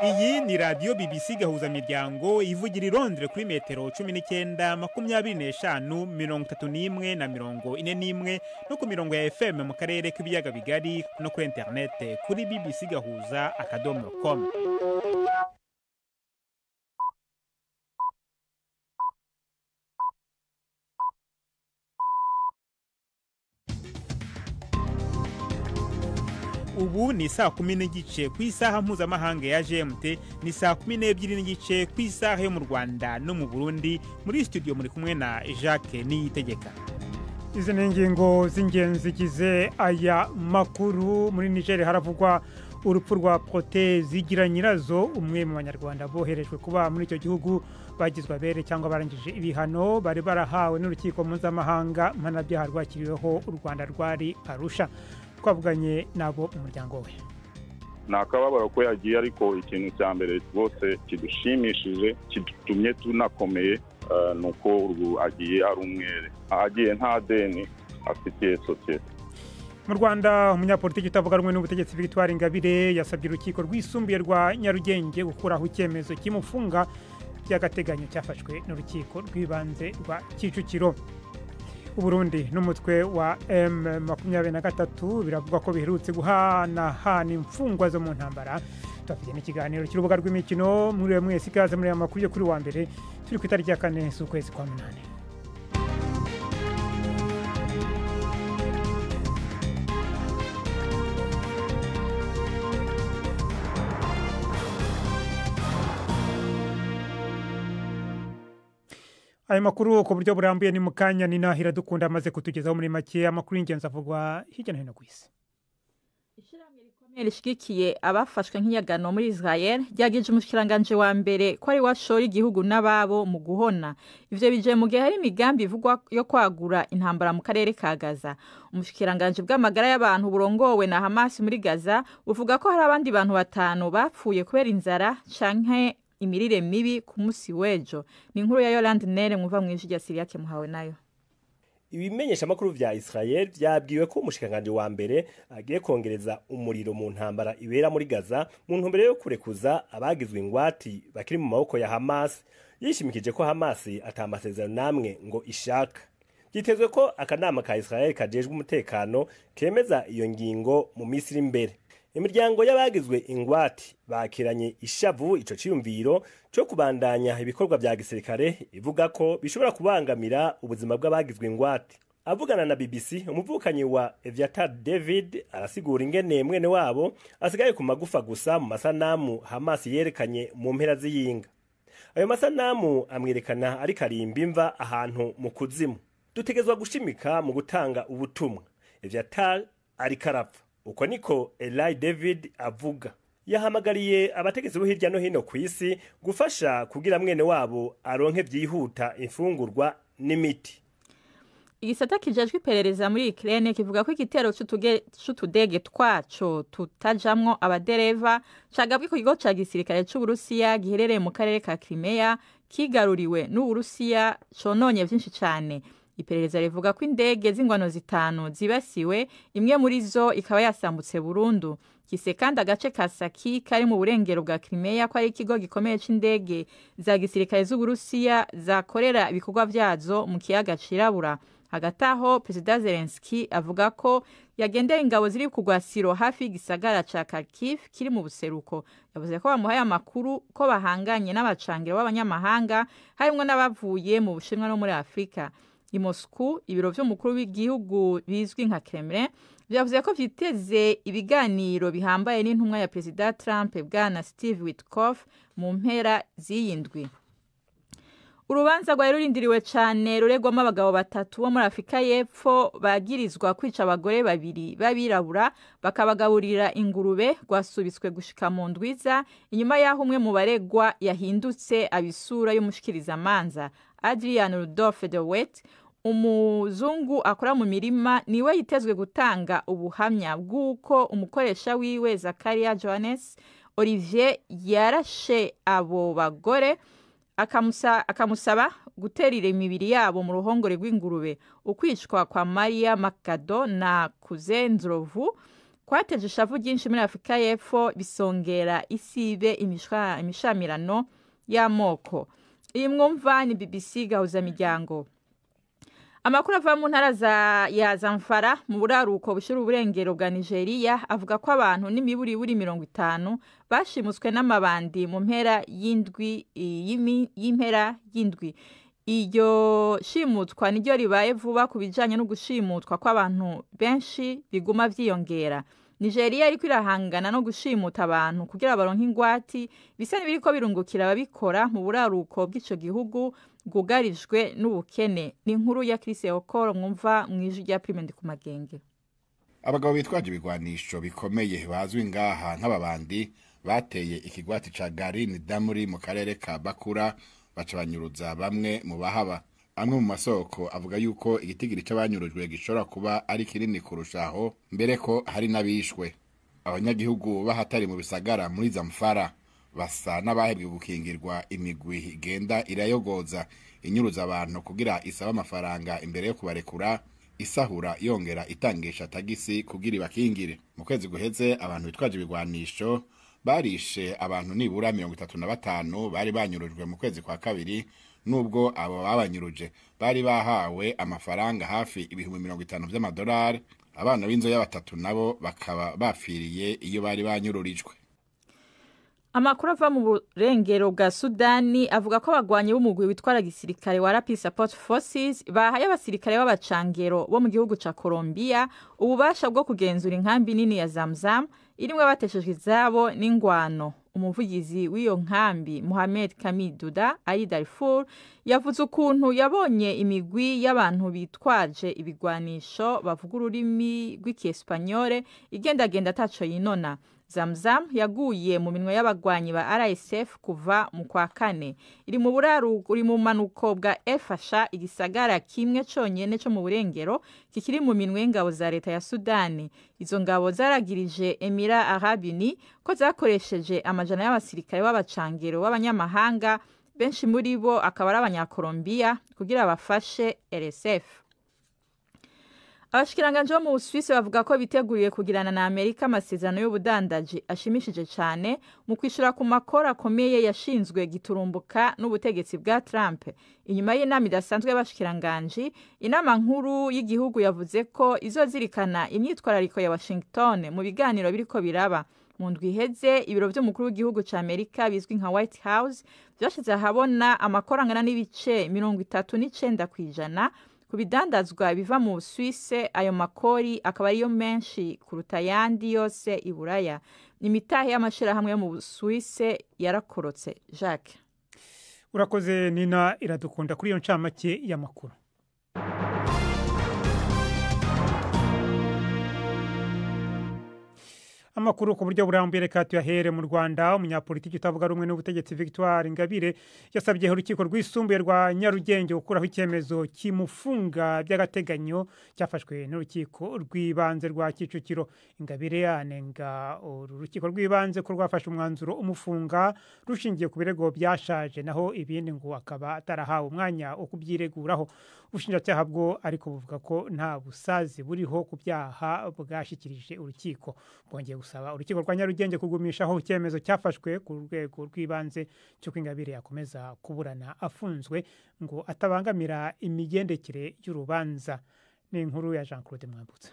Iyi ni radio BBC gahuza miryango ivugira i Londres kuri metero 19:25 na 41 no ku mirongo ya FM mu karere k'ibiyaga bigari no kuri internet kuri bbcgahuza.com. Ubu ni saa 10:30 ku isaha mpuzamahanga ya GMT, ni saa 12:30 ku isaha yo mu Rwanda no mu Burundi. Muri studio muri kumwe na Jacques Niyitegeka. Izi ni ingingo z'ingenzi zigize aya makuru. Muri Niger haravugwa urupfu rwa Protais Zigiranyirazo, umwe mu banyarwanda boherejwe kuba muri icyo gihugu bagizwe abere cyangwa barangije ibihano bari barahawe n'urukiko mpuzamahanga mpanabyaha rwakiriweho u Rwanda rwari Arusha. Twavuganye nabo umuryango we. Nakababaro ko yagiye, ariko ikintu cya mbere rwose kidushimishije kitumye tunakomeye nuko ubu agiye ari umwere, agiye nta deni afitiye sosiyete. Mu Rwanda umunyapolitiki utavuga rumwe n'ubutegetsi Victoire Ingabire yasabye urukiko rwisumbuye rwa Nyarugenge gukuraho icyemezo kimufunga by'agateganyo cyafashwe n'urukiko rw'ibanze rwa Kicukiro. Uburundi n'umutwe wa M23 biravuga ko biherutse guhanahana imfungwa zo mu ntambara. Tufite n'ikiganiro cy'urubuga rw'imikino muri mwese ikaze muri amakuru yo kuri wa mbere turi ku itariki ya 4 z'ukwezi kwa 8. Aya makuru ku buryo burambuye ni mukanya ni Nahira Dukunda amaze kutugezaho muri make amakuru y'ingenzi avugwa hirya no hino ku isi. Ishiramye rikomeye rishigikiye abafashwe nk'iyagano muri Israel ryagije umushikiranganje wa mbere ko ari washora igihugu n'ababo mu guhona. Ivyo bije mu gihe hari imigambi ivugwa yo kwagura intambara mu karere ka Gaza. Umushikiranganje bw'amagara y'abantu burongowe na Hamas muri Gaza uvuga ko hari abandi bantu 5 bapfuye kubera inzara canke imirire mibi ku musi wejo. Ni inkuru ya Yolande Nere mwuva mu ijwi rya Siriake muhawe nayo. Ibimenyesha makuru vya Israel byabwiwe ko umushikanganje wa mbere agiye kongereza umuriro mu ntambara ibera muri Gaza mu ntumbero yo kurekuza abagizwe ingwati bakiri mu maboko ya Hamas. Yishimikije ko Hamas atamasezerano namwe ngo ishaka. Byitezwe ko akanama ka Israel kajejwe umutekano kemeza iyo ngingo mu Misiri imbere. Imiryango y'abagizwe ingwati bakiranye ishavu ico ciyumviro cyo kubandanya ibikorwa bya gisirikare, ivuga ko bishobora kubangamira ubuzima bw'abagizwe ingwati. Avugana na BBC, umuvukanyi wa Eviatar David arasigura ingene mwene wabo asigaye ku magufa gusa mu masanamu Hamas yerekanye mu mpera z'iyinga. Ayo masanamu amwerekana ari karimba imva ahantu mu kuzimu. Dutegezwa gushimika mu gutanga ubutumwa. Eviatar ari karapfa. Uko niko Eli David avuga. Yahamagariye abategetsi bo hirya no hino ku isi gufasha kugira mwene wabo aronke byihuta imfungurwa n'imiti. Igisata kijejwe iperereza muri Ukraine kivuga ko igitero c'utudege twaco tutajamwo abadereva cagabwe ku kigo ca gisirikare c'u Burusiya giherereye mu karere ka Crimea kigaruriwe n'u Burusiya cononye vyinshi cane. Iperereza rivuga ko indege z'ingwano 5 zibasiwe, imwe muri zo ikaba yasambutse burundu. Kise kandi agace ka Saki kari mu burengero bwa Crimea ko ari ikigo gikomeye c'indege za gisirikare z'u Burusiya zakorera ibikorwa vyazo mu kiyaga cirabura. Hagati aho Perezida Zelensky avuga ko yagendeye ingabo ziri ku gwasiro hafi y'igisagara ca Kharkiv kiri mu buseruko. Yavuze ko bamuhaye amakuru ko bahanganye n'abacangiro b'abanyamahanga harimwo n'abavuye mu Bushinwa no muri Afrika. I Moscow ibiro vy'umukuru w'igihugu bizwi nka Kremlin vyavuze ko vyiteze ibiganiro bihambaye n'intumwa ya Perezida Trump bwana Steve Witkoff mu mpera z'iyindwi. Urubanza rwari rurindiriwe cyane ruregwamo abagabo 3 bo muri Afrika y'Epfo bagirizwa kwica abagore 2 babirabura bakabagaburira ingurube rwasubitswe gushika mu ndwiza inyuma yaho umwe mu baregwa yahindutse abisura y'umushikiriza manza. Adrian Rudolph de Wet, umuzungu akora mu mirima, niwe yitezwe gutanga ubuhamya bw'uko umukoresha wiwe Zakaria Johannes Olivier yarashe abo bagore akamusaba guterira imibiri yabo mu ruhongore rw'ingurube. Ukwicwa kwa Maria Makado na Kuzendrovu kwateje ishavu ryinshi muri Afurika y'Epfo bisongera isibe imishamirano y'amoko. Iyi mwumva ni BBC gahuza miryango. Amakuru ava mu ntara ya Zamfara mu buraruko bushira uburengero bwa Nigeria avuga ko abantu n'imiburi 50 bashimuswe n'amabandi mu mpera y'indwi y'indwi. Iyo shimutwa niryo ribaye vuba kubijanye no gushimutwa kw'abantu benshi biguma vyiyongera. Nigeria ariko irahangana no gushimuta abantu kugira baronke ingwati bisa n'ibiriko birungukira ababikora mu buraruko bw'ico gihugu bwugarijwe n'ubukene. Ni inkuru ya Chris Okoro mwumva mwijwi rya Prime Ndikumagenge. Abagabo bitwaje ibigwanisho bikomeye bazwi ngaha nk'ababandi bateye ikigwati ca Garin Damuri mu karere ka Bakura bacabanyuruza bamwe mu bahaba. Amwe mu masoko avuga yuko igitigiri c'abanyurujwe gishobora kuba ari kinini kurushaho, mbere ko hari nabishwe. Abanyagihugu bahatari mu bisagara muri Zamfara basa n'abahebwe gukingirwa imigwi igenda irayogoza inyuruza abantu kugira isaba amafaranga imbere yo kubarekura, isahura yongera itangisha tagisi kugira ibakingire. Mu kwezi guheze abantu bitwaje ibigwanisho barishe abantu nibura 35 bari banyurujwe mu kwezi kwa kabiri, nubwo abo babanyuruje bari bahawe amafaranga hafi ibihumbi 50 by'amadolari. Abana b'inzoya batatu nabo bakaba bafiriye iyo bari banyururijwe. Amakuru ava mu burengero bwa Sudani avuga ko abagwanyi b'umugwi witwara gisirikare wa Rapid Support Forces bahaye abasirikare b'abacangero bo mu gihugu ca Colombia ububasha bwo kugenzura inkambi nini ya Zamzam irimwe bateshejwe izabo n'ingwano. Umuvugizi w'iyo nkambi Mohamed Kamil Duda ari Darfur yavuze ukuntu yabonye imigwi y'abantu bitwaje ibigwanisho bavuga ururimi rw'Ikiespanyole igendagenda ataco yinona. Zamzam yaguye mu minwe y'abagwanyi ba RSF kuva mu kwa kane. Iri mu buraruko uri mu manuko bwa Efasha, igisagara kimwe conyene cyo mu burengero kikiri mu minwe y'ingabo za leta ya Sudani. Izo ngabo zaragirije Emira Arab Uni ko zakoresheje amajana y'abasirikare b'abacangero b'abanyamahanga, benshi muri bo akaba ari abanyakolombia kugira bafashe RSF. Abashikiranganje bo mu Busuwisi bavuga ko biteguriye kugirana na Amerika amasezerano y'ubudandaji ashimishije cyane mu kwishura ku makora akomeye yashinzwe giturumbuka n'ubutegetsi bwa Trump. Inyuma y'inama idasanzwe y'abashikiranganje, inama nkuru y'igihugu yavuze ko izozirikana imyitwarariko ya Washington mu biganiro biriko biraba. Mu ndwi iheze ibiro by'umukuru w'igihugu ca Amerika bizwi nka White House byashize ahabona amakora angana n'ibice 39% ku bidandazwa biva mu Busuwisi. Ayo makori akaba ariyo menshi kuruta yandi yose i Buraya. Imitahe y'amashirahamwe yo mu Busuwisi yarakorotse. Jacques urakoze Nina Iradukunda kuri iyo ncamake y'amakuru. Amakuru ku buryo burambuye reka tuyahere mu Rwanda. Umunyapolitiki utavuga rumwe n'ubutegetsi Victoire Ingabire yasabye urukiko rwisumbuye rwa Nyarugenge gukuraho icyemezo kimufunga by'agateganyo cyafashwe n'urukiko rw'ibanze rwa Kicukiro. Ingabire anenga urukiko rw'ibanze ko rwafashe umwanzuro umufunga rushingiye ku birego byashaje, naho ibindi ngo akaba atarahawe umwanya wo kubyireguraho. Ubushinjacyaha bwo ariko buvuga ko nta busazi buriho ku byaha bwashikirije urukiko. Bwongeye gusaba urukiko rwa Nyarugenge kugumishaho icyemezo cyafashwe ku rwego rw'ibanze cyo Ingabire yakomeza kuburana afunzwe ngo atabangamira imigendekere y'urubanza. Ni inkuru ya Jean Claude Mwambutsa.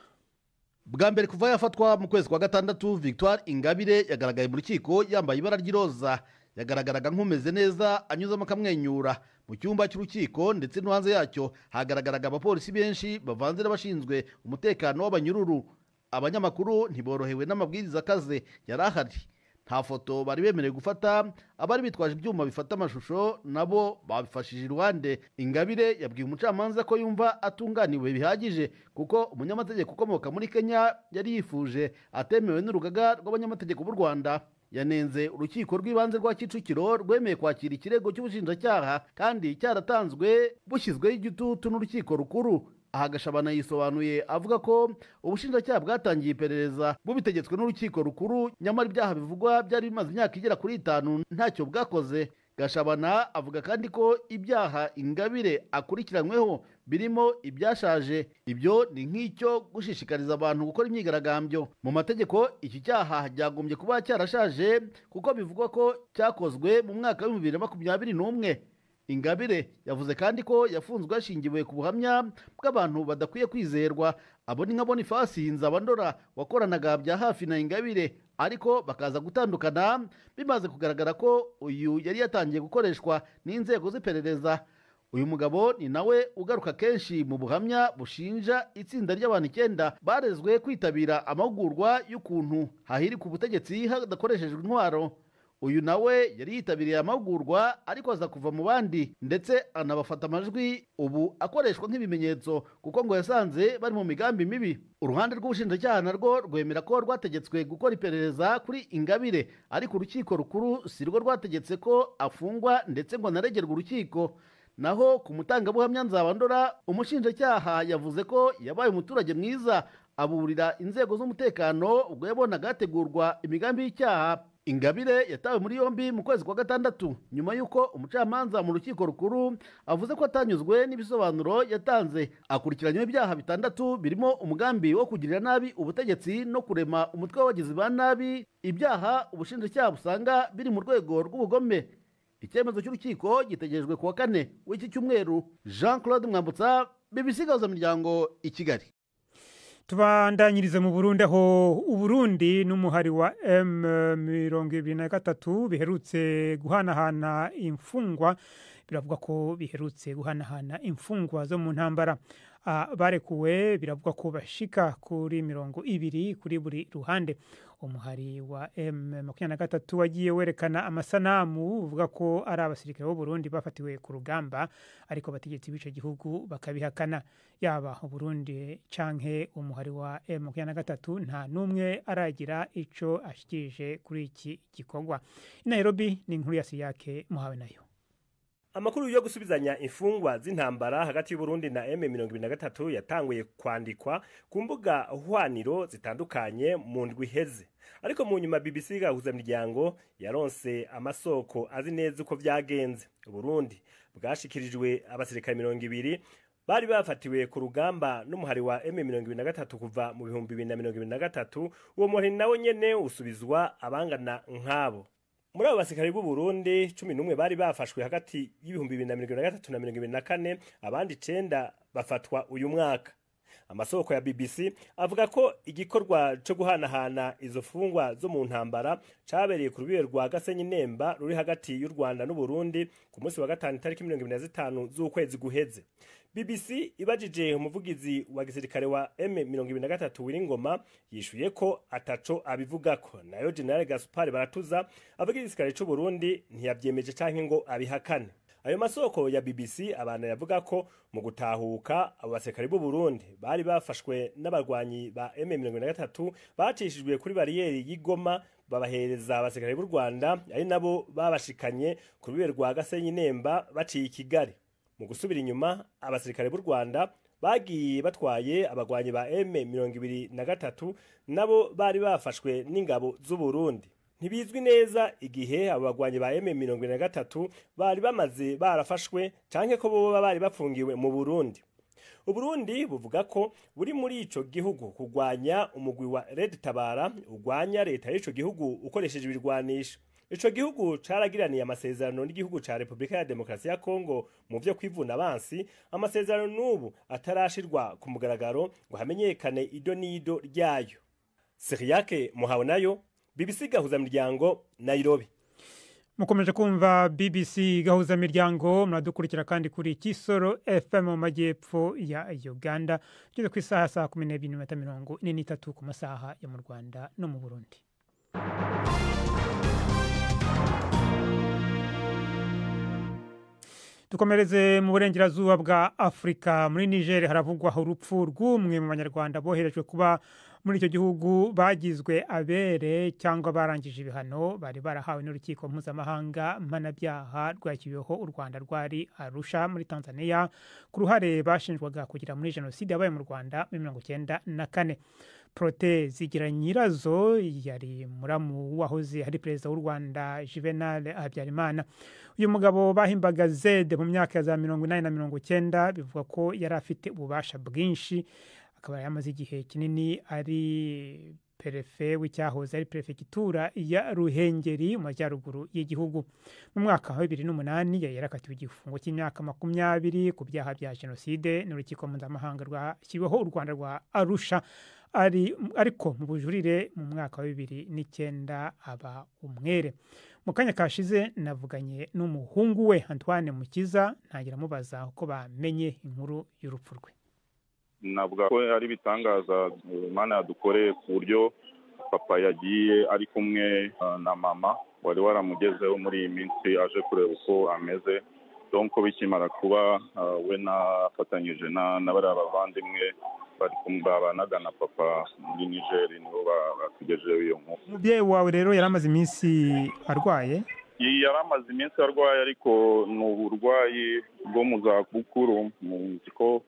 Bwa mbere kuva yafatwa mu kwezi kwa gatandatu, Victoire Ingabire yagaragaye mu rukiko yambaye ibara ry'iroza. Yagaragaraga nk'umeze neza, anyuzamo akamwenyura. Mu cyumba cy'urukiko ndetse no hanze yacyo hagaragaraga abapolisi benshi bavanze n'abashinzwe umutekano w'abanyururu. Abanyamakuru ntiborohewe n'amabwiriza akaze yari ahari. Nta foto bari bemerewe gufata, abari bitwaje ibyuma bifata amashusho nabo babifashije iruhande. Ingabire yabwiye umucamanza ko yumva atunganiwe bihagije kuko umunyamategeko ukomoka muri Kenya yari yifuje atemewe n'urugaga rw'abanyamategeko b'u Rwanda. Yanenze urukiko rw'ibanze rwa Kicukiro rwemeye kwakira ikirego cy'ubushinjacyaha kandi cyaratanzwe bushyizweho igitutu n'urukiko rukuru. Aha Gashabana yisobanuye avuga ko ubushinjacyaha bwatangiye iperereza bubitegetswe n'urukiko rukuru, nyamara ibyaha bivugwa byari bimaze imyaka igera kuri 5 ntacyo bwakoze. Gashabana avuga kandi ko ibyaha Ingabire akurikiranyweho birimo ibyashaje. Ibyo ni nk'icyo gushishikariza abantu gukora imyigaragambyo. Mu mategeko iki cyaha cyagombye kuba cyarashaje kuko bivugwa ko cyakozwe mu mwaka wa 2021. Ingabire yavuze kandi ko yafunzwe hashingiwe ku buhamya bw'abantu badakwiye kwizerwa. Abo ni nka Boniface Nzabandora wakoranaga bya hafi na Ingabire, ariko bakaza gutandukana bimaze kugaragara ko uyu yari yatangiye gukoreshwa n'inzego z'iperereza. Uyu mugabo ni nawe ugaruka kenshi mu buhamya bushinja itsinda ry'abantu 9 barezwe kwitabira amahugurwa y'ukuntu hahirika ubutegetsi hadakoreshejwe intwaro. Uyu nawe yari yitabiriye amahugurwa ariko aza kuva mu bandi ndetse anabafata amajwi, ubu akoreshwa nk'ibimenyetso kuko ngo yasanze bari mu migambi mibi. Uruhande rw'ubushinjacyaha narwo rwemera ko rwategetswe gukora iperereza kuri Ingabire, ariko urukiko rukuru si rwo rwategetse ko afungwa ndetse ngo anaregerwe urukiko. Naho ku mutangabuhamya Nzabandora, umushinjacyaha yavuze ko yabaye umuturage mwiza, aburira inzego z'umutekano ubwo yabonaga hategurwa imigambi y'icyaha. Ingabire yatawe muri yombi mu kwezi kwa gatandatu nyuma y'uko umucamanza mu rukiko rukuru avuze ko atanyuzwe n'ibisobanuro yatanze. Akurikiranywe ibyaha 6 birimo umugambi wo kugirira nabi ubutegetsi no kurema umutwe w'abagizi ba nabi, ibyaha ubushinjacyaha busanga biri mu rwego rw'ubugome. Icyemezo cy'urukiko gitegerejwe kuwa 4 w'iki cyumweru. Jean-Claude Mwambutsa, BBC Gahuzamiryango, i Kigali. Tubandanyirize mu Burundi, aho Uburundi n'umuhari wa M23 biherutse guhanahana imfungwa. Biravuga ko biherutse guhanahana imfungwa zo mu ntambara. Barekuwe biravuga ko bashika kuri 20 kuri buri ruhande. Umuhari wa M23 wagiye werekana amasanamu uvuga ko ari abasirikare b'u Burundi bafatiwe ku rugamba, ariko bategetsi b'ico gihugu bakabihakana. Yaba u Burundi canke umuhari wa M23 nta numwe aragira ico ashikije kuri iki gikorwa. I Nairobi ni inkuru ya Siyake Muhawe nayo. Amakuru yo gusubizanya imfungwa z'intambara hagati y'u Burundi na M23 yatanguye kwandikwa ku mbuga hwaniro zitandukanye mu ndwi iheze, ariko mu nyuma BBC Gahuzamiryango yaronse amasoko azi neza uko vyagenze. U Burundi bwashikirijwe abasirikare 200 bari bafatiwe ku rugamba n'umuhari wa M23 kuva mu 2023. Uwo muhari nawo nyene usubizwa abangana nk'abo. Muri abo basirikare b'u Burundi 11 bari bafashwe hagati y'2023 na 2024, abandi 9 bafatwa uyu mwaka. Amasoko ya BBC avuga ko igikorwa cyo guhanahana izo fungwa zo mu ntambara cabereye ku rubibe rwa Gasenyi Nemba ruri hagati y'u Rwanda n'u Burundi ku munsi wa 5 tariki 25 z'ukwezi guheze. BBC ibajije umuvugizi wa gisirikare wa M23 Wiringoma yishuye ko ataco abivugako. Nayo General Gaspard Baratuza avuga igisirikare cy'u Burundi ntiyabyemeje canke ngo abihakane. Ayo masoko ya BBC abana yavuga ko mu gutahuka abo basirikare b'u Burundi bari bafashwe n'abarwanyi ba M23 bacishijwe kuri bariyeri y'Igoma babahereza abasirikare b'u Rwanda, ari nabo babashikanye ku rubibe rwa Gasenyi Nemba baciye i Kigali. Mu gusubira inyuma abasirikare b'u Rwanda bagiye batwaye abagwanyi ba M23 nabo bari bafashwe n'ingabo z'u Burundi. Ntibizwi neza igihe abagwanyi ba M23 bari bamaze barafashwe canke ko bo bari bafungiwe mu Burundi. U Burundi buvuga ko buri muri ico gihugu kugwanya umugwi wa Red Tabara ugwanya leta y'ico gihugu ukoresheje ibirwanisho. Ico gihugu caragiraniye amasezerano n'igihugu ca Republika ya Demokarasi ya Kongo mu vyo kwivuna abansi, amasezerano n'ubu atarashirwa ku mugaragaro ngo hamenyekane ido nido ryayo. Siriyake Muhawe nayo, BBC Gahuzamiryango, Nairobi. Mukomeje kumva BBC Gahuzamiryango, muradukurikira kandi kuri Kisoro FM mu majyepfo ya Uganda, tugeze ku isaha saa 12:43 ku masaha ya mu Rwanda no mu Burundi. Dukomereze mu burengerazuba bwa Afrika. Muri Niger haravugwa urupfu rw'umwe mu banyarwanda boherejwe kuba muri icyo gihugu bagizwe abere cyangwa barangije ibihano bari barahawe n'urukiko mpuzamahanga mpanabyaha rwakiriweho u Rwanda rwari Arusha muri Tanzania ku ruhare bashinjwaga kugira muri jenoside yabaye mu Rwanda muri 1994. Protais Zigiranyirazo yari muramu wahoze ari perezida w'u Rwanda Juvenal Habyarimana. Uyu mugabo bahimbaga Zed mu myaka ya za 80 na 90 bivuga ko yari afite ububasha bwinshi, akaba yamaze igihe kinini ari perefe w'icyahoze ari perefegitura ya Ruhengeri mu majyaruguru y'igihugu. Mu mwaka wa 2008 yari yarakatiwe igifungo cy'imyaka 20 ku byaha bya jenoside n'urukiko mpuzamahanga rwashyiriweho u Rwanda rwa Arusha, ariko mu bujurire mu mwaka wa 2009 aba umwere. Mu kanya kashize navuganye n'umuhungu we Antoine Mukiza, ntangira mubaza uko bamenye inkuru y'urupfu rwe. Navuga ko ari bitangaza Imana yadukoreye ku buryo papa yagiye ari kumwe na mama wari waramugezeho muri iyi minsi aje kureba uko ameze. Donc bikimara kuba we nafatanyije n'abari abavandimwe bari kumubanaga na papa muri Niger nibo batugejeho iyo nkuru. Umubyeyi wawe rero yaramaze iminsi arwaye? Yaramaze iminsi arwaye, ariko ni uburwayi bwo mu zabukuru. Muzi ko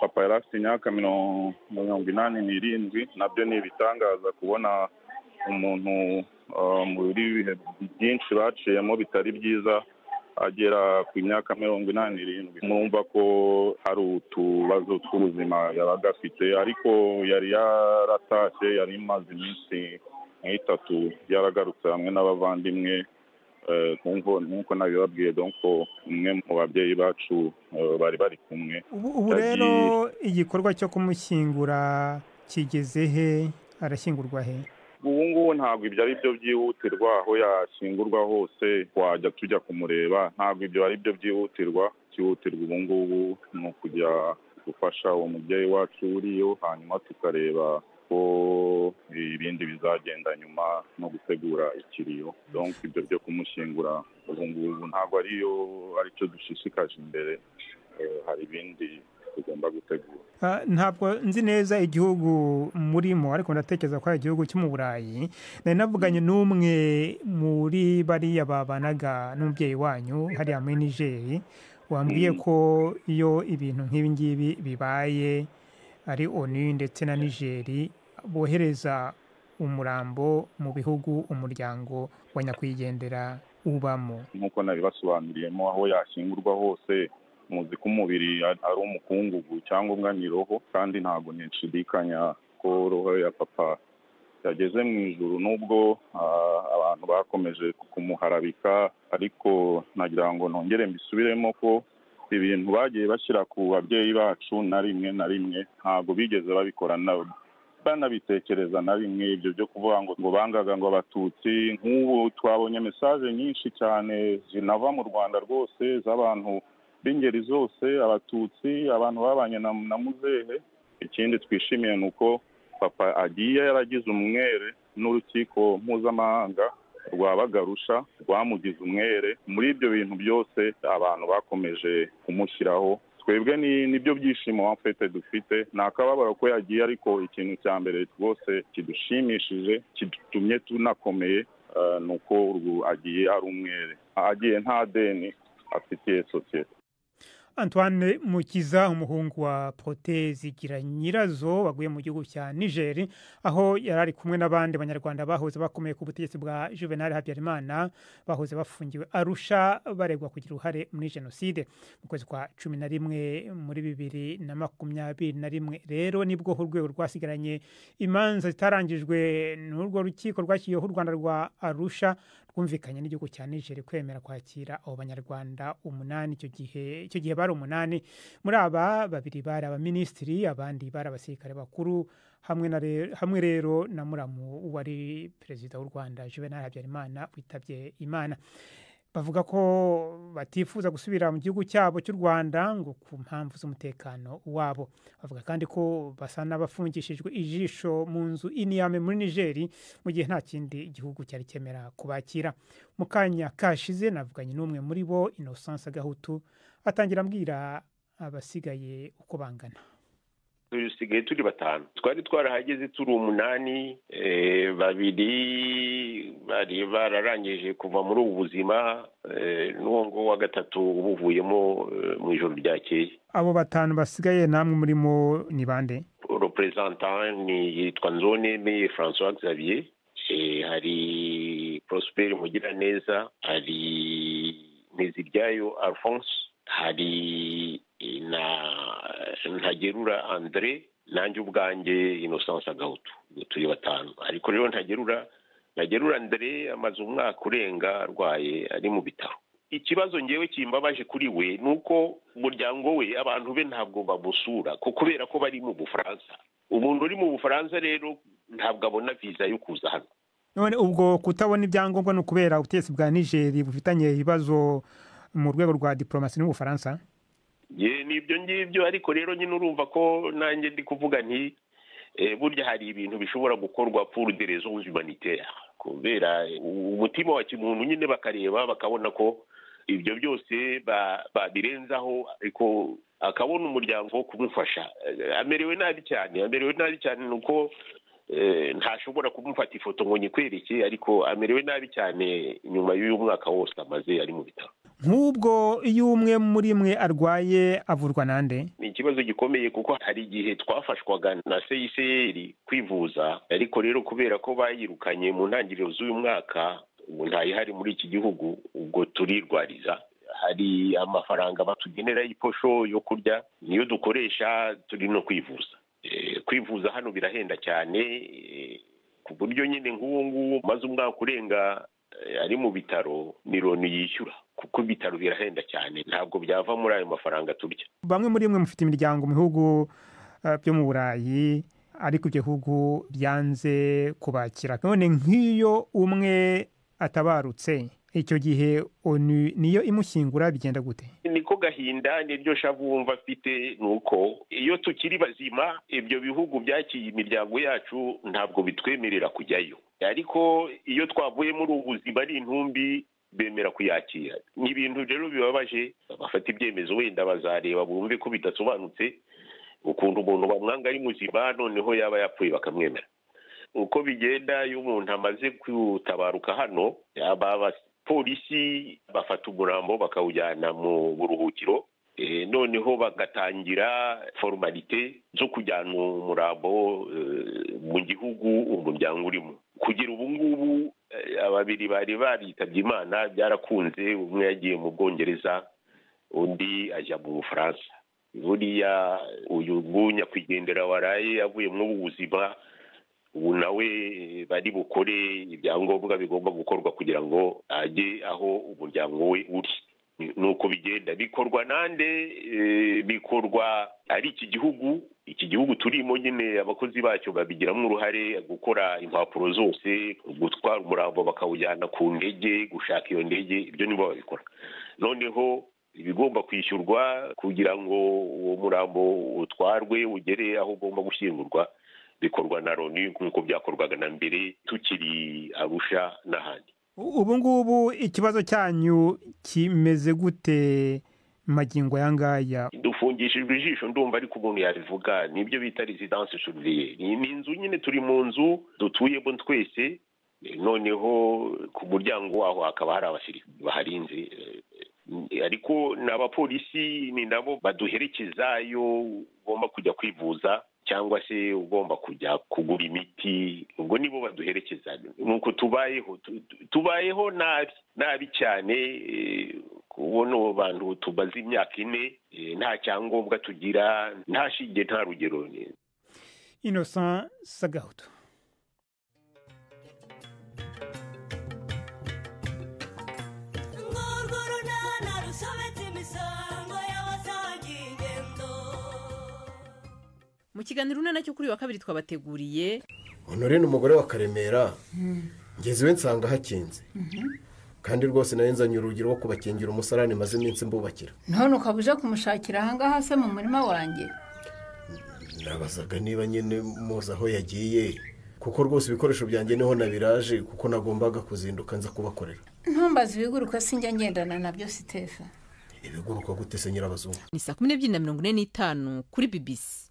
papa yari afite imyaka 87, nabyo ni ibitangaza kubona umuntu muri bihe byinshi baciyemo bitari byiza agera ku myaka 87. Mwumva ko hari utubazo tw'ubuzima yabaga afite, ariko yari yaratashye, yari imaze iminsi 3 yaragarutse hamwe n'abavandimwe nk'uko nabibabwiye. Donc umwe mu babyeyi bacu bari bari kumwe. Ubu rero igikorwa cyo kumushyingura kigeze he? Arashyingurwa he? Ubu ngubu ntabwo ibyo ari byo byihutirwa, aho yashyingurwa hose twajya tujya kumureba, ntabwo ibyo ari byo byihutirwa. Cyihutirwa ubu ngubu ni ukujya gufasha uwo mubyeyi wacu uriyo, hanyuma tukareba ko ibindi bizagenda nyuma no gutegura ikiriyo. Donc ibyo byo kumushyingura ubu ngubu ntabwo aricyo dushishikaje imbere, hari ibindi tugomba gutegura. Ntabwo nzi neza igihugu murimo, ariko ndatekereza ko ari igihugu cyo mu Burayi. Nari navuganye n'umwe muri bariya babanaga n'umubyeyi wanyu hariya muri Niger, wambwiye ko iyo ibintu nk'ibi ngibi bibaye ari ONU ndetse na Niger bohereza umurambo mu bihugu umuryango wa nyakwigendera ubamo. Nkuko nabibasobanuriyemo, aho yashyingurwa hose muzi ko umubiri ari umukungugu cyangwa umwaniroho, kandi ntabwo nshidikanya ko roho ya papa yageze mu ijuru, nubwo abantu bakomeje kumuharabika. Ariko nagira ngo nongere mbisubiremo ko ibintu bagiye bashyira ku babyeyi bacu na rimwe ntabwo bigeze babikora banabitekereza na rimwe. Ibyo byo kuvuga ngo bangaga ngo abatutsi, nk'ubu twabonye mesaje nyinshi cyane zinava mu Rwanda rwose z'abantu b'ingeri zose, abatutsi, abantu babanye na muzehe. Ikindi twishimiye ni uko papa agiye yaragize umwere n'urukiko mpuzamahanga rwabagarusha rwamugize umwere. Muri ibyo bintu byose abantu bakomeje kumushyiraho, twebwe nibyo byishimo wamfete dufite. Nta kababaro ko yagiye, ariko ikintu cya mbere rwose kidushimishije kidutumye tunakomeye ni uko agiye ari umwere, agiye nta deni afitiye sosiyete. Antoine Mukiza, umuhungu wa Protais Zigiranyirazo waguye mu gihugu cya Niger, aho yarari kumwe n'abandi banyarwanda bahoze bakomeye ku butegetsi bwa Juvenal Habyarimana, bahoze bafungiwe Arusha baregwa kugira uruhare muri jenoside. Mu kwezi kwa 11 muri 2021 rero nibwo urwego rwasigaranye imanza zitarangijwe n'urwo rukiko rwashyiriweho u Rwanda rwa Arusha rwumvikanye n'igihugu cya Niger kwemera kwakira abo banyarwanda 8. Icyo gihe bari 8. Muri aba 2 bari abaminisitiri, abandi bari abasirikare bakuru, hamwe rero na muramu wari perezida w'u Rwanda Juvenal Habyarimana witabye Imana. Bavuga ko batifuza gusubira mu gihugu cyabo cy'u Rwanda ngo ku mpamvu z'umutekano wabo. Bavuga kandi ko basa n'abafungishijwe ijisho mu nzu Niamey muri Niger, mu gihe nta kindi igihugu cyari cyemera kubakira. Mu kanya kashize navuganye n'umwe muri bo, Innocence Gahutu, atangira ambwira abasigaye uko bangana. Dusigaye turi 5, twari twarahageze turi 8, 2 bari bararangije kuva muri ubu buzima, n'uwo wa 3 ubuvuyemo mu ijoro ryakeye. Abo 5 basigaye namwe murimo ni bande? umurepresentant ni yitwa Nzoneme François Xavier, hari Prosper Mugiraneza, hari Nteziryayo Alphonse, hari na Ntagerura André, nanjye ubwanjye Innocence Agahutu. Turi batanu. Ariko rero Ntagerura André amaze umwaka urenga arwaye ari mu bitaro. Ikibazo ngewe kimbabaje kuri we nuko umuryango we abantu be ntabwo babusura kubera ko bari mu Bufaransa. Umuntu uri mu Bufaransa rero ntabwo abona visa yo kuza hano. None ubwo kutabona ibyangombwa no kubera ubutegetsi bwa Niger bufitanye ibibazo mu rwego rwa diplomasi n'u Bufaransa? Nibyo ngibyo, ariko rero nyine urumva ko nanjye ndi kuvuga nti burya hari ibintu bishobora gukorwa pour des raisons humanitaires, kubera umutima wa kimuntu nyine bakareba bakabona ko ibyo byose babirenzaho, ariko akabona umuryango wo kumufasha. Amerewe nabi cyane nuko ntashobora kumufata ifoto ngo nyikwereke, ariko amerewe nabi cyane nyuma y'uyu mwaka wose amaze ari mu bitaro. Nk'ubwo iyo umwe muri mwe arwaye avurwa nande? Ni ikibazo gikomeye kuko hari igihe twafashwaga na CICR kwivuza, ariko rero kubera ko bayirukanye mu ntangiriro z'uyu mwaka ubu ntayihari muri iki gihugu, ubwo turirwariza. Hari amafaranga batugenera y'ipposho yo kurya niyo dukoresha turi no kwivuza. Kwivuza hano birahenda cyane ku buryo nyine nk'uwo nguwo maze umwaka urenga ari mu bitaro miliyoni yishyura, kuko ibitaro birahenda cyane, ntabwo byava muri ayo mafaranga turya. Bamwe muri mwe mufite imiryango mu bihugu byo mu Burayi, ariko ibyo bihugu byanze kubakira. None nk'iyo umwe atabarutse, icyo gihe ONU niyo imushyingura, bigenda gute? Niko gahinda niryo shavu wumva afite, nuko iyo tukiri bazima ibyo bihugu byakiye imiryango yacu ntabwo bitwemerera kujyayo, ariko iyo twavuye muri ubu buzima ari intumbi bemera kuyakira. Ni ibintu rero bibabaje, bafata ibyemezo wenda bazareba bumve ko bidasobanutse ukuntu umuntu bamwanga ari muzima noneho yaba yapfuye bakamwemera. Uko bigenda iyo umuntu amaze kutabaruka hano, polisi bafata umurambo bakawujyana mu buruhukiro, noneho bagatangira formalite zo kujyana umurambo mu gihugu umuryango urimo. Kugira ubu ngubu ababiri bari baritabye Imana byarakunze, umwe yagiye mu Bwongereza undi ajya mu Bufaransa. Buriya uyu nyakwigendera waraye avuye mu buzima, ubu nawe bari bukore ibyangombwa bigomba gukorwa kugira ngo ajye aho umuryango we uri. Nuko bigenda bikorwa nande, bikorwa ari iki gihugu turimo nyine abakozi bacyo babigiramo uruhare, gukora impapuro zose, gutwara umurambo bakawujyana ku ndege, gushaka iyo ndege, ibyo nibo babikora. Noneho ibigomba kwishyurwa kugira ngo uwo murambo utwarwe ugere aho ugomba gushyingurwa bikorwa na Loni nk'uko byakorwaga na mbere tukiri Arusha n'ahandi. Ubu ngubu ikibazo cyanyu kimeze gute magingo yangaya? Dufungishijwe ijisho, ndumva ariko umuntu yabivuga, nibyo bita residence surveillée. Ni inzu nyine, turi mu nzu dutuyemo twese, noneho ku muryango waho hakaba hari abasirikare baharinze, ariko n'abapolisi ni nabo baduherekeza iyo ugomba kujya kwivuza cyangwa se ugomba kujya kugura imiti, ubwo nibo baduherekeza. Nuko tubayeho nabi cyane, kubona abantu tubaze imyaka 4 nta cyangombwa tugira, nta shinge, nta rugero. Innocent Sagahutu. Mu kiganiro nacyo kuri wa kabiri twabateguriye, Honore ni umugore wa Karemera, ngezewe nsanga hakinze, kandi rwose nari nzanye urugero wo kubakingira umusarani maze iminsi mbubakira. None ukabuje kumushakira ahangaha se mu murima wanjye? Nabazaga niba nyine muzi aho yagiye, kuko rwose ibikoresho byanjye niho nabiraje, kuko nagombaga kuzinduka nza kubakorera. Ntumbaze ibiguruka sinjya ngendana nabyo Stefa. Ibiguruka gute se Nyirabazungu? Ni 12:45 kuri BBC.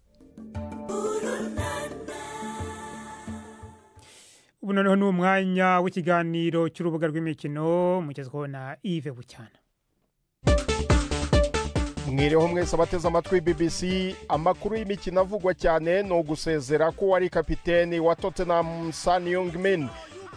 Ubu noneho ni umwanya w'ikiganiro cy'urubuga rw'imikino mugezweho na Yves Bucyana. mwiriho mwese abateze amatwi BBC. Amakuru y'imikino avugwa cyane ni ugusezera ko wari kapiteni wa Tottenham Son Heung-min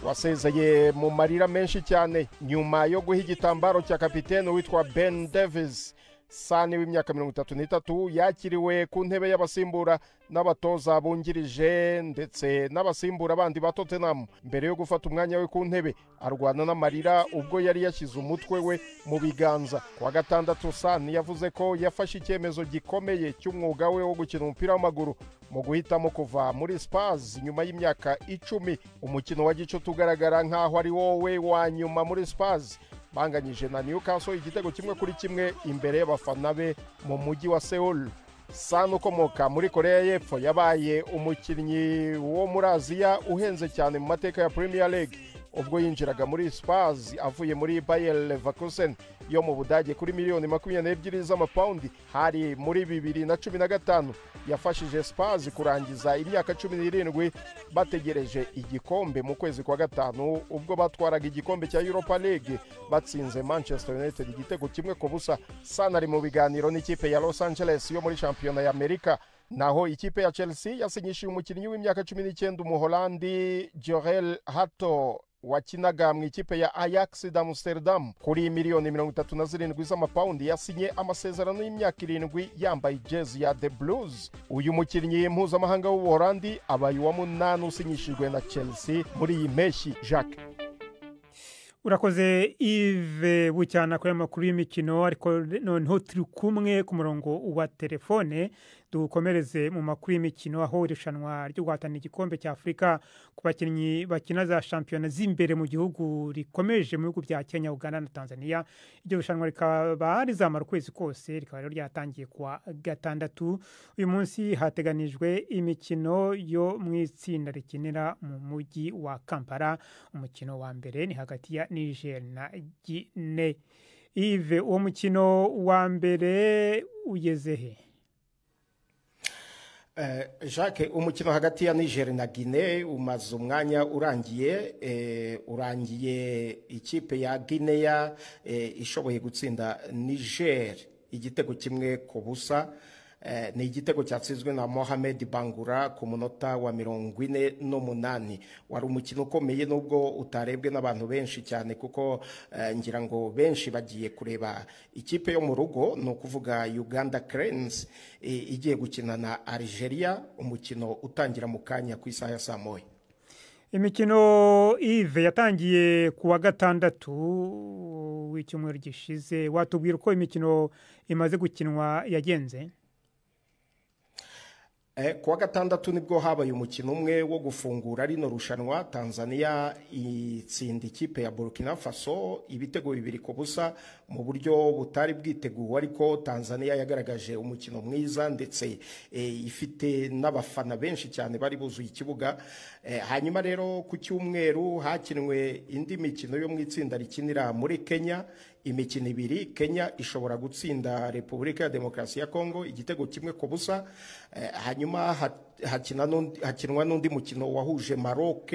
wasezeye mu marira menshi cyane nyuma yo guha igitambaro cya kapiteni witwa Ben Davies. Son w'imyaka 33 yakiriwe ku ntebe y'abasimbura n'abatoza bungirije ndetse n'abasimbura bandi ba Tottenham. Mbere yo gufata umwanya we ku ntebe arwana n'amarira ubwo yari yashyize umutwe we mu biganza. Kwa gatandatu Son yavuze ko yafashe icyemezo gikomeye cy'umwuga we wo gukina umupira w'amaguru mu guhitamo kuva muri Spurs nyuma y'imyaka 10. Umukino wa gicuti ugaragara nk'aho ari wowe wa nyuma muri Spurs banganyije na Newcastle igitego 1-1 imbere y'abafana be mu mujyi wa Seoul. Son ukomoka muri Korea y'Epfo yabaye umukinnyi wo muri Aziya uhenze cyane mu mateka ya Premier League ubwo yinjiraga muri Spurs avuye muri Bayer Leverkusen yo mu Budage kuri miliyoni 22 z'amapaundi hari muri 2015. Yafashije Spurs kurangiza imyaka 17 bategereje igikombe mu kwezi kwa gatanu ubwo batwaraga igikombe cya Europa League batsinze Manchester United igitego 1-0. Son ari mu biganiro n'ikipe ya Los Angeles yo muri shampiyona ya Amerika. Naho ikipe ya Chelsea yasinyishije umukinnyi w'imyaka 19 umuholandi Jorel Hato wakinaga mu ikipe ya Ajax d'Amsterdam kuri miliyoni 37 z'amapaundi. Yasinye amasezerano y'imyaka 7 yambaye jezi ya The Blues. Uyu mukinnyi mpuzamahanga w'Ubuholandi abaye uwa 8 usinyishijwe na Chelsea muri iyi mpeshyi. Jacques urakoze Yves Bucyana kuri amakuru y'imikino, ariko noneho turi kumwe ku murongo wa telefone dukomereze mu makuru y'imikino aho irushanwa ryo guhatana igikombe cya Afurika ku bakinnyi bakina za shampiyona z'imbere mu gihugu rikomeje mu bihugu bya Kenya, Uganda na Tanzania. Iryo rushanwa rikaba rizamara ukwezi kose, rikaba rero ryatangiye kwa gatandatu. Uyu munsi hateganijwe imikino yo mu itsinda rikinira mu mujyi wa Kampala. Umukino wa mbere ni hagati ya Niger na Guinea. Yves, uwo mukino wa mbere ugeze he? Jacques, umukino hagati ya Niger na Guinea umaze umwanya urangiye ikipe ya Guinea ishoboye gutsinda Niger igitego 1-0. Ni igitego cyatsinzwe na Mohamed Bangura ku munota wa 48. Wari umukino ukomeye nubwo utarebwe n'abantu benshi cyane kuko ngira ngo benshi bagiye kureba ikipe yo mu rugo, no kuvuga Uganda Cranes igiye gukina na Algeria, umukino utangira mu kanya ku isaha ya saa moya. Imikino Yves yatangiye kuwa gatandatu w'icyumweru gishize. Watubwira uko imikino imaze gukinwa yagenze? Kuwa gatandatu nibwo habaye umukino umwe wo gufungura rino rushanwa. Tanzania itsinda ikipe ya Burkina Faso ibitego 2-0 mu buryo butari bwiteguwe, ariko Tanzania yagaragaje umukino mwiza ndetse ifite n'abafana benshi cyane bari buzuye ikibuga. Hanyuma rero ku cyumweru hakinwe indi mikino yo mu itsinda rikinira muri Kenya. Imikino 2, Kenya ishobora gutsinda Repubulika ya Demokarasi ya Kongo igitego 1-0. Hanyuma hakinwa n'undi mukino wahuje Maroc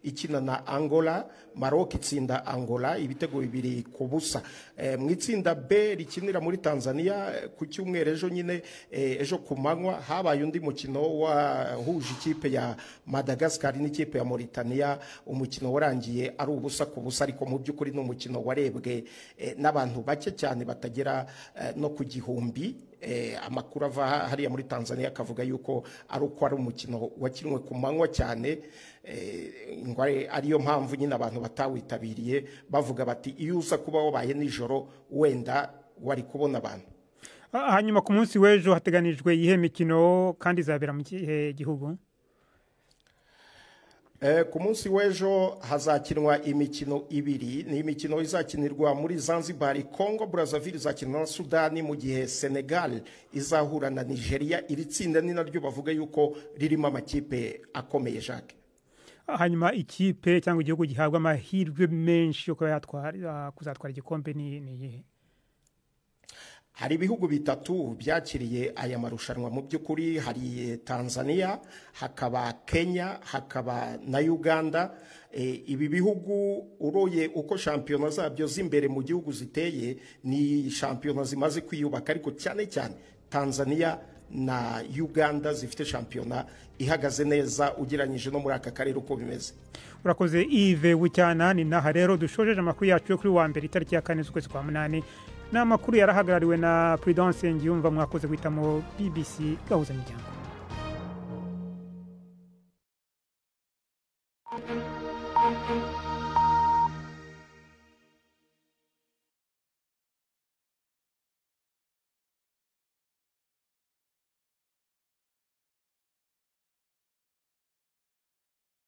ikina na Angola. Maroc itsinda Angola ibitego 2-0. Mu itsinda B rikinira muri Tanzania ku cyumweru ejo nyine ejo kumanywa habaye undi mukino wahuje ikipe ya Madagascar n'ikipe ya Mauritania. Umukino warangiye ari 0-0, ariko mu by'ukuri no mukino warebwe n'abantu bake cyane batagera no ku gihumbi. Amakuru ava hariya muri Tanzania akavuga yuko ari uko ari umukino wakinwe ku manywa cyane, ngware ariyo mpamvu nyine abantu batawitabiriye bavuga bati iyo uza kuba wabaye nijoro wenda wari kubona abantu. Hanyuma ku munsi w'ejo hateganijwe ihe mikino kandi izabera mu gihugu? Ku munsi w'ejo hazakinwa imikino 2. Ni imikino izakinirwa muri Zanzibar. Congo Brazzaville izakinwa na Sudani, mu gihe Senegal izahura na Nigeria. Iri tsinda ni naryo bavuga yuko ririmo amakipe akomeye. Jacques, hanyuma ikipe cyangwa igihugu gihabwa amahirwe menshi yo kuzatwara igikombe ni iyihe? hari ibihugu bitatu byakiriye aya marushanwa mu by'ukuri, hari Tanzania, hakaba Kenya, hakaba na Uganda. Ibi bihugu uroye uko shampiyona zabyo z'imbere mu gihugu ziteye, ni shampiyona zimaze kwiyubaka, ariko cyane cyane Tanzania na Uganda zifite shampiyona ihagaze neza ugereranyije no muri aka karere uko bimeze. Urakoze Yves Bucyana. Ni naha rero dushojeje amakuru yacu yo kuri wa mbere itariki ya 4 z'ukwezi kwa 8. N'amakuru yarahagarariwe na Prudence Ngiyumva. Mwakoze guhitamo BBC gahuza miryango.